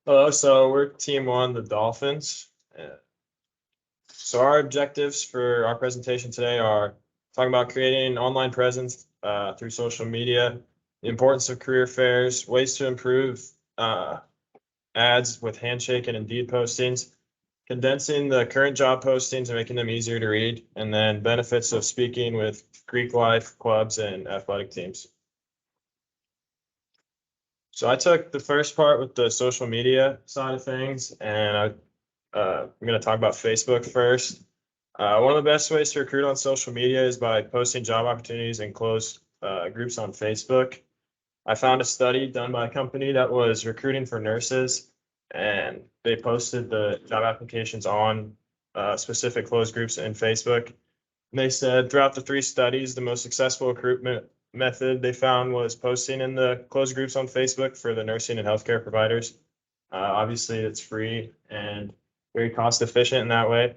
Hello, so we're Team One, the Dolphins. So our objectives for our presentation today are talking about creating an online presence through social media, the importance of career fairs, ways to improve ads with Handshake and Indeed postings, condensing the current job postings and making them easier to read, and then benefits of speaking with Greek life clubs and athletic teams. So I took the first part with the social media side of things, and I'm going to talk about Facebook first. One of the best ways to recruit on social media is by posting job opportunities in closed groups on Facebook. I found a study done by a company that was recruiting for nurses, and they posted the job applications on specific closed groups in Facebook. And they said throughout the 3 studies, the most successful recruitment method they found was posting in the closed groups on Facebook for the nursing and healthcare providers. Obviously, it's free and very cost efficient in that way.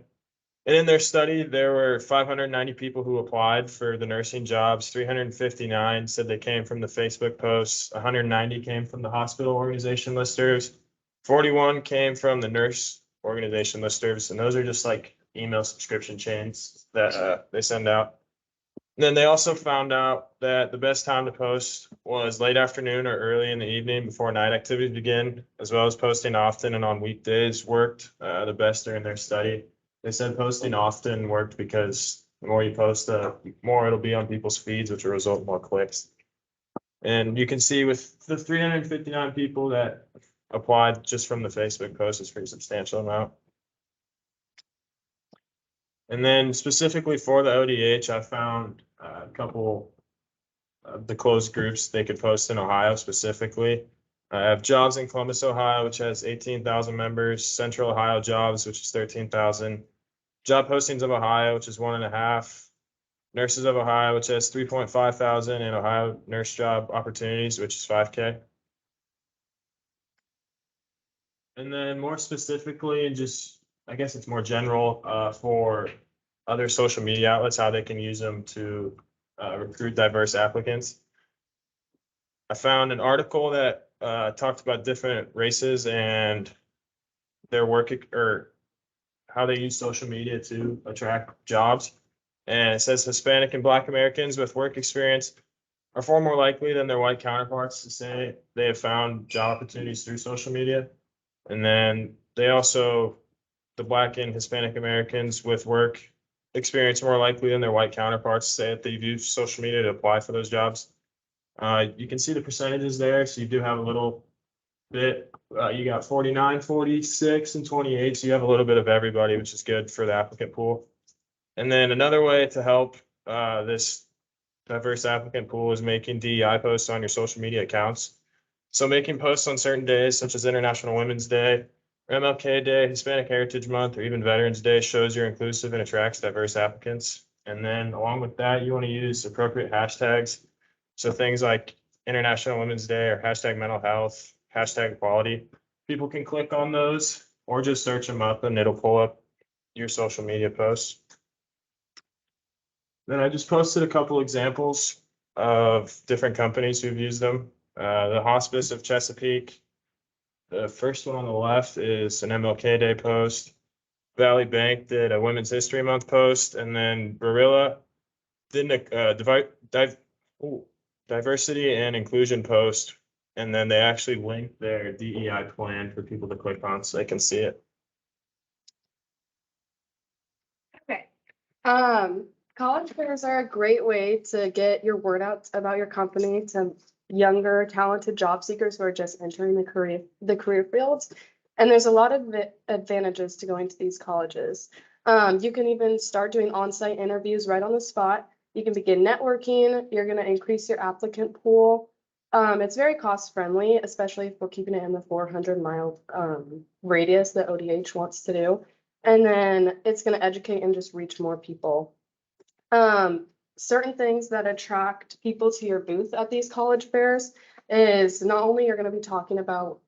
And in their study, there were 590 people who applied for the nursing jobs. 359 said they came from the Facebook posts. 190 came from the hospital organization listservs. 41 came from the nurse organization listservs. And those are just like email subscription chains that they send out. And then they also found out that the best time to post was late afternoon or early in the evening before night activities begin, as well as posting often and on weekdays worked the best during their study. They said posting often worked because the more you post, the more it'll be on people's feeds, which will result in more clicks. And you can see with the 359 people that applied just from the Facebook post, it's a pretty substantial amount. And then specifically for the ODH, I found a couple of the closed groups they could post in Ohio specifically. I have Jobs in Columbus, Ohio, which has 18,000 members, Central Ohio Jobs, which is 13,000, Job Postings of Ohio, which is 1.5, Nurses of Ohio, which has 3.5 thousand, and Ohio Nurse Job Opportunities, which is 5K. And then more specifically, and just, I guess it's more general for other social media outlets, how they can use them to recruit diverse applicants. I found an article that talked about different races and their work or how they use social media to attract jobs. And it says Hispanic and Black Americans with work experience are far more likely than their white counterparts to say they have found job opportunities through social media. And then they also, the Black and Hispanic Americans with work experience more likely than their white counterparts to say that they've used social media to apply for those jobs. You can see the percentages there. So you do have a little bit, you got 49, 46, and 28. So you have a little bit of everybody, which is good for the applicant pool. And then another way to help this diverse applicant pool is making DEI posts on your social media accounts. So making posts on certain days, such as International Women's Day, or MLK Day, Hispanic Heritage Month, or even Veterans Day, shows you're inclusive and attracts diverse applicants. And then along with that, you want to use appropriate hashtags. So things like International Women's Day or hashtag mental health, hashtag equality. People can click on those or just search them up and it'll pull up your social media posts. Then I just posted a couple examples of different companies who've used them. The Hospice of Chesapeake. The first one on the left is an MLK Day post. Valley Bank did a Women's History Month post, and then Barilla did a diversity and inclusion post, and then they actually linked their DEI plan for people to click on so they can see it. Okay. College fairs are a great way to get your word out about your company to younger, talented job seekers who are just entering the career fields. And there's a lot of advantages to going to these colleges. You can even start doing on-site interviews right on the spot. You can begin networking. You're going to increase your applicant pool. It's very cost friendly, especially if we're keeping it in the 400-mile radius that ODH wants to do. And then it's going to educate and just reach more people. Certain things that attract people to your booth at these college fairs is not only you're going to be talking about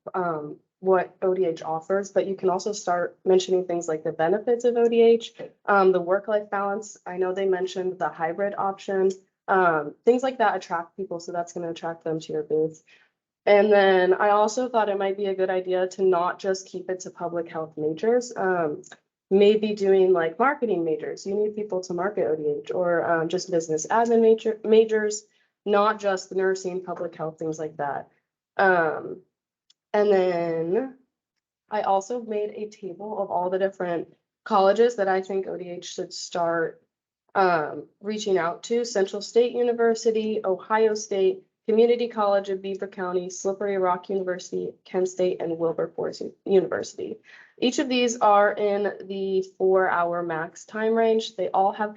what ODH offers, but you can also start mentioning things like the benefits of ODH, the work-life balance. I know they mentioned the hybrid option. Things like that attract people, so that's going to attract them to your booth. And then I also thought it might be a good idea to not just keep it to public health majors. Maybe doing like marketing majors. You need people to market ODH or just business admin majors, not just nursing, public health, things like that. And then I also made a table of all the different colleges that I think ODH should start reaching out to: Central State University, Ohio State, Community College of Beaver County, Slippery Rock University, Kent State, and Wilberforce University. Each of these are in the 4-hour max time range. They all have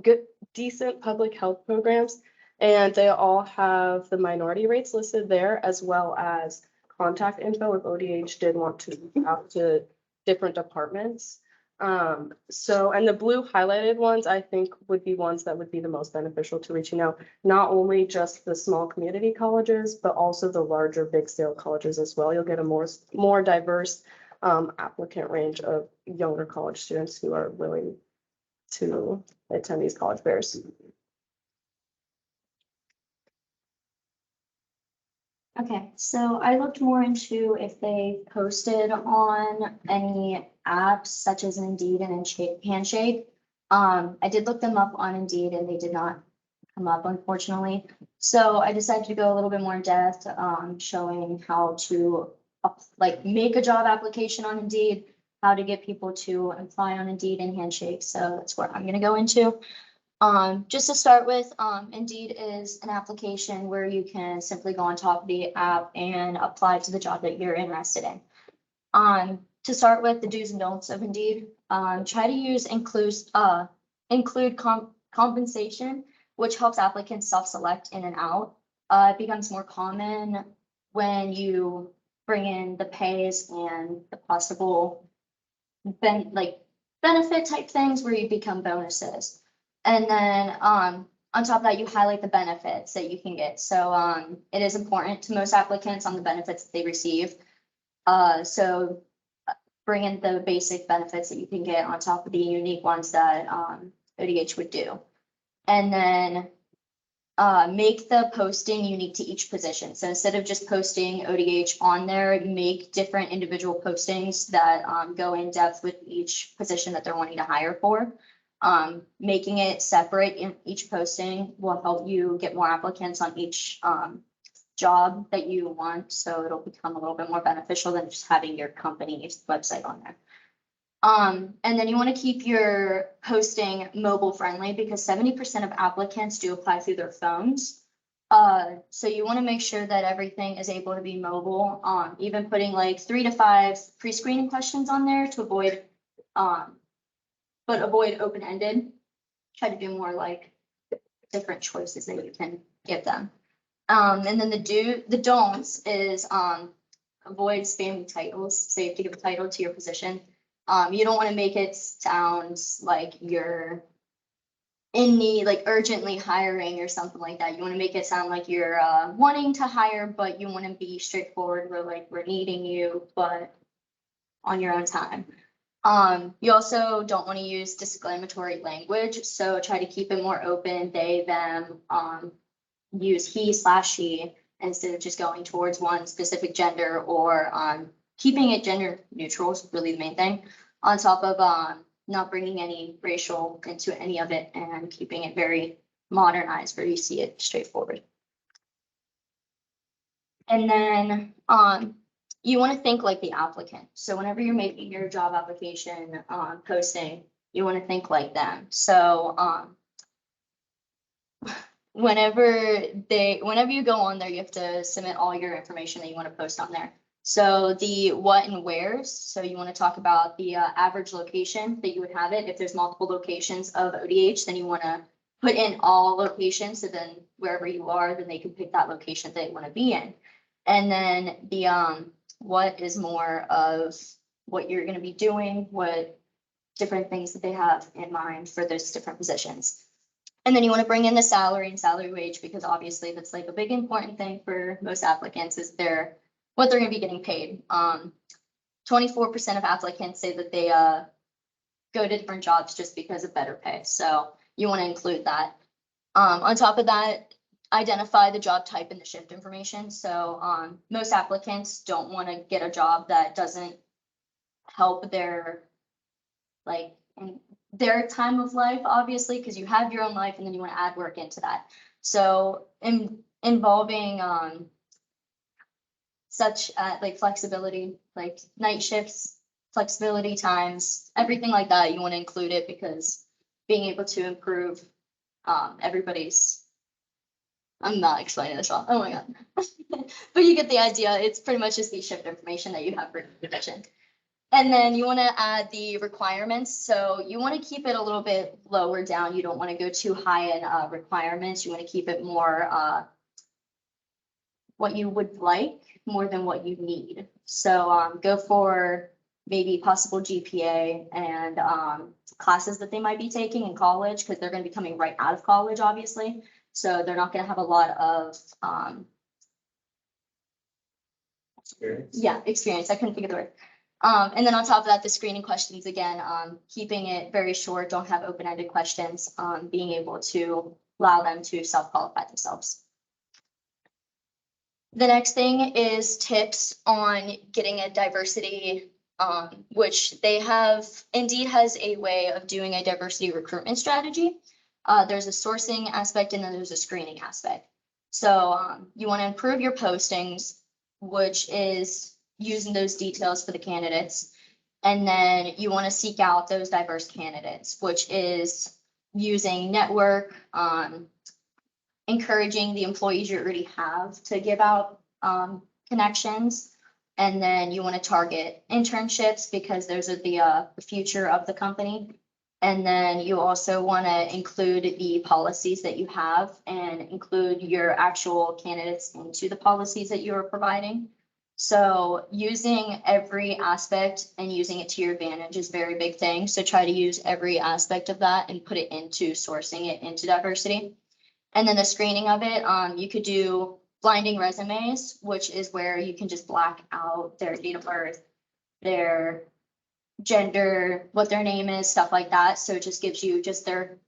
good, decent public health programs, and they all have the minority rates listed there, as well as contact info if ODH did want to reach out to different departments. So, and the blue highlighted ones, I think would be ones that would be the most beneficial to reaching out, not only just the small community colleges, but also the larger big scale colleges as well. You'll get a more diverse applicant range of younger college students who are willing to attend these college fairs. Okay, so I looked more into if they posted on any apps such as Indeed and Handshake. I did look them up on Indeed and they did not come up, unfortunately. So I decided to go a little bit more in depth, showing how to like make a job application on Indeed, how to get people to apply on Indeed and Handshake. So that's what I'm gonna go into. Just to start with, Indeed is an application where you can simply go on top of the app and apply to the job that you're interested in. To start with, the do's and don'ts of Indeed, try to use include compensation, which helps applicants self-select in and out. It becomes more common when you bring in the pays and the possible benefit type things where you become bonuses. And then on top of that, you highlight the benefits that you can get. So it is important to most applicants on the benefits that they receive. So bring in the basic benefits that you can get on top of the unique ones that ODH would do. And then make the posting unique to each position. So instead of just posting ODH on there, make different individual postings that go in depth with each position that they're wanting to hire for. Making it separate in each posting will help you get more applicants on each job that you want. So it'll become a little bit more beneficial than just having your company's website on there. And then you want to keep your posting mobile friendly because 70% of applicants do apply through their phones. So you want to make sure that everything is able to be mobile. Even putting like 3 to 5 pre-screening questions on there to avoid open-ended. Try to do more like different choices that you can give them. And then the don'ts is avoid spamming titles. So you have to give a title to your position. You don't want to make it sound like you're in need, like urgently hiring or something like that. You want to make it sound like you're wanting to hire, but you want to be straightforward. We're needing you, but on your own time. You also don't want to use disclaimatory language, so try to keep it more open, they, them, use he/she instead of just going towards one specific gender, or keeping it gender neutral is really the main thing, on top of not bringing any racial into any of it and keeping it very modernized where you see it straightforward. And then you want to think like the applicant. So whenever you're making your job application posting, you want to think like them. So whenever you go on there, you have to submit all your information that you want to post on there. So the what and wheres. So you want to talk about the average location that you would have it. If there's multiple locations of ODH, then you want to put in all locations. So then wherever you are, then they can pick that location that they want to be in. And then the what is more of what you're going to be doing, what different things that they have in mind for those different positions. And then you want to bring in the salary and salary wage, because obviously that's like a big important thing for most applicants is what they're going to be getting paid. 24% of applicants say that they go to different jobs just because of better pay. So you want to include that. On top of that, identify the job type and the shift information. So most applicants don't want to get a job that doesn't help their, like, in their time of life, obviously, because you have your own life and then you want to add work into that. So involving such like flexibility, like night shifts, flexibility times, everything like that, you want to include it because being able to improve everybody's, I'm not explaining this well, oh my god. But you get the idea, it's pretty much just the shift information that you have for division. And then you want to add the requirements, so you want to keep it a little bit lower down, you don't want to go too high in requirements, you want to keep it more what you would like more than what you need. So go for maybe possible GPA and classes that they might be taking in college, because they're going to be coming right out of college, obviously. So they're not going to have a lot of experience. I couldn't think of the word. And then on top of that, the screening questions again, keeping it very short, don't have open-ended questions, being able to allow them to self-qualify themselves. The next thing is tips on getting a diversity, which they have, Indeed has a way of doing a diversity recruitment strategy. There's a sourcing aspect and then there's a screening aspect. So you want to improve your postings, which is using those details for the candidates. And then you want to seek out those diverse candidates, which is using network, encouraging the employees you already have to give out connections. And then you want to target internships because those are the future of the company. And then you also want to include the policies that you have and include your actual candidates into the policies that you are providing. So using every aspect and using it to your advantage is a very big thing. So try to use every aspect of that and put it into sourcing it into diversity. And then the screening of it, you could do blinding resumes, which is where you can just black out their date of birth, their gender, what their name is, stuff like that. So it just gives you just the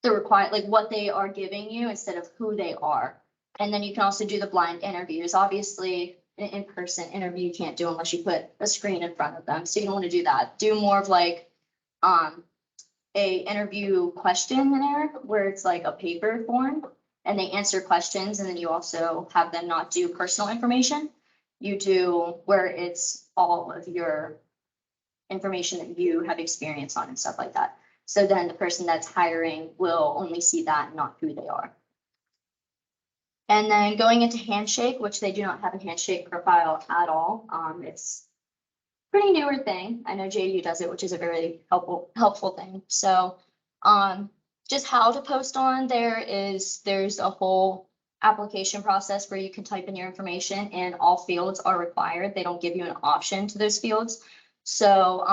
required, like what they are giving you instead of who they are. And then you can also do the blind interviews. Obviously, an in-person interview you can't do unless you put a screen in front of them. So you don't want to do that. Do more of like a interview questionnaire where it's like a paper form and they answer questions, and then you also have them not do personal information. You do where it's all of your information that you have experience on and stuff like that. So then the person that's hiring will only see that, not who they are. And then going into Handshake, which they do not have a Handshake profile at all. It's pretty newer thing. I know JU does it, which is a very helpful thing. So just how to post on there is there's a whole application process where you can type in your information and all fields are required. They don't give you an option to those fields. So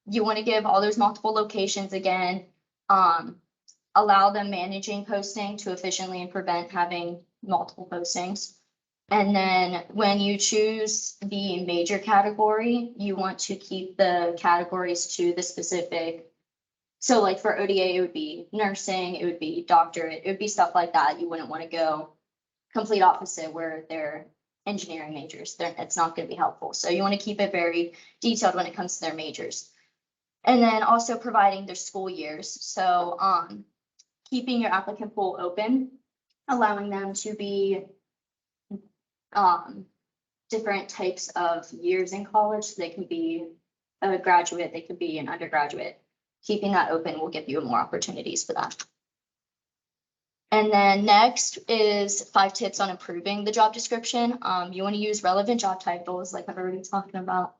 you want to give all those multiple locations again, allow them managing posting to efficiently and prevent having multiple postings. And then when you choose the major category, you want to keep the categories to the specific. So like for ODA, it would be nursing, it would be doctorate, it would be stuff like that. You wouldn't want to go complete opposite where they're engineering majors. It's not going to be helpful. So you want to keep it very detailed when it comes to their majors. And then also providing their school years. So keeping your applicant pool open, allowing them to be different types of years in college. So they can be a graduate, they could be an undergraduate. Keeping that open will give you more opportunities for that. And then next is 5 tips on improving the job description. You want to use relevant job titles like I've already talked about.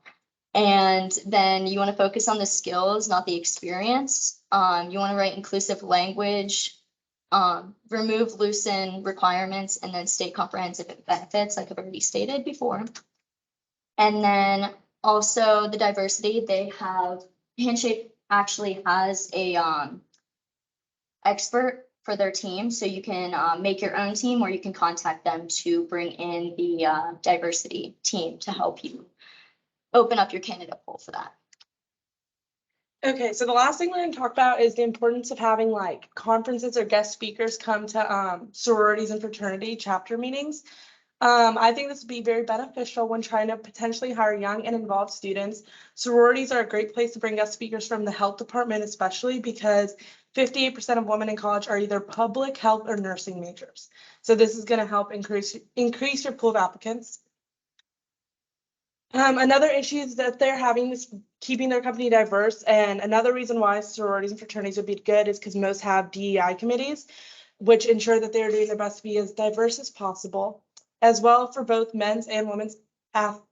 And then you want to focus on the skills, not the experience. You want to write inclusive language, remove loosen requirements, and then state comprehensive benefits like I've already stated before. And then also the diversity, they have, Handshake actually has a expert for their team. So you can make your own team or you can contact them to bring in the diversity team to help you open up your candidate pool for that. Okay, so the last thing we're gonna talk about is the importance of having like conferences or guest speakers come to sororities and fraternity chapter meetings. I think this would be very beneficial when trying to potentially hire young and involved students. Sororities are a great place to bring guest speakers from the health department, especially because 58% of women in college are either public health or nursing majors. So this is gonna help increase your pool of applicants. Another issue is that they're having this keeping their company diverse, and another reason why sororities and fraternities would be good is because most have DEI committees, which ensure that they're doing their best to be as diverse as possible, as well for both men's and women's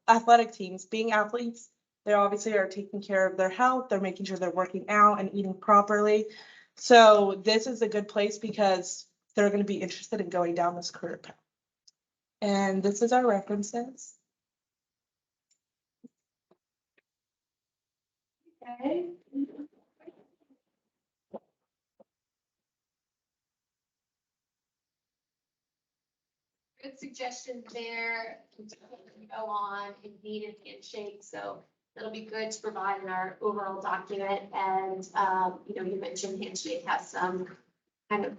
athletic teams. Being athletes, they obviously are taking care of their health, they're making sure they're working out and eating properly. So this is a good place because they're going to be interested in going down this career path. And this is our references. Okay. Good suggestion there. Go on Indeed and Handshake, so that'll be good to provide in our overall document. And, you mentioned Handshake has some kind of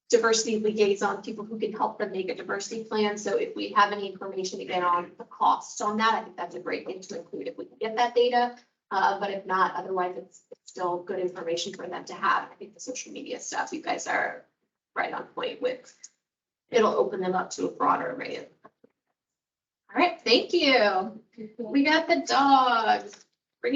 diversity liaison, people who can help them make a diversity plan. So if we have any information again on the costs on that, I think that's a great thing to include if we can get that data. But if not, otherwise it's still good information for them to have. I think the social media stuff, you guys are right on point with. It'll open them up to a broader array of. All right, thank you. We got the dogs.